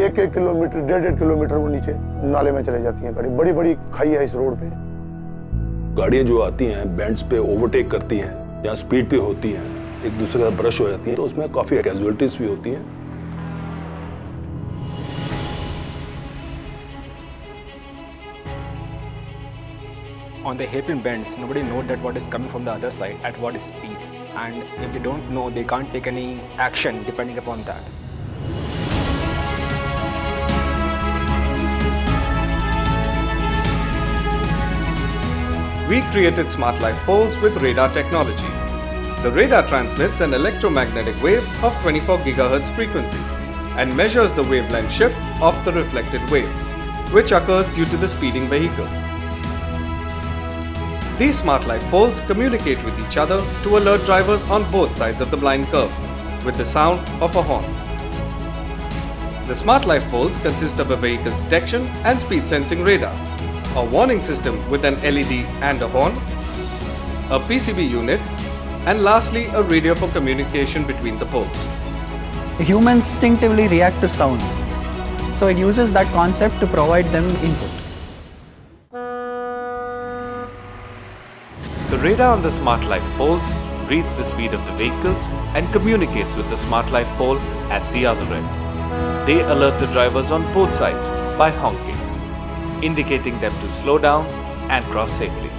1-1 kilometre 1.5 kilometre वो नीचे नाले में चले जाती हैं गाड़ी। बड़ी बड़ी खाई है इस रोड पे। गाड़ियाँ जो आती हैं बेंड्स पे ओवरटेक करती हैं या स्पीड पे होती हैं, एक दूसरे का ब्रश हो जाती है, तो उसमें काफ़ी कैजुअलिटीज भी होती हैं। On the hairpin bends, nobody knows that what is coming from the other side at what speed, and if they don't know, they can't take any action depending upon that. We created smart life poles with radar technology. The radar transmits an electromagnetic wave of 24 GHz frequency and measures the wavelength shift of the reflected wave, which occurs due to the speeding vehicle. These smart life poles communicate with each other to alert drivers on both sides of the blind curve with the sound of a horn. The smart life poles consist of a vehicle detection and speed sensing radar, a warning system with an LED and a horn, a PCB unit, and lastly a radio for communication between the poles. Humans instinctively react to sound, so it uses that concept to provide them input. The radar on the smart life poles reads the speed of the vehicles and communicates with the smart life pole at the other end. They alert the drivers on both sides by honking, indicating them to slow down and cross safely.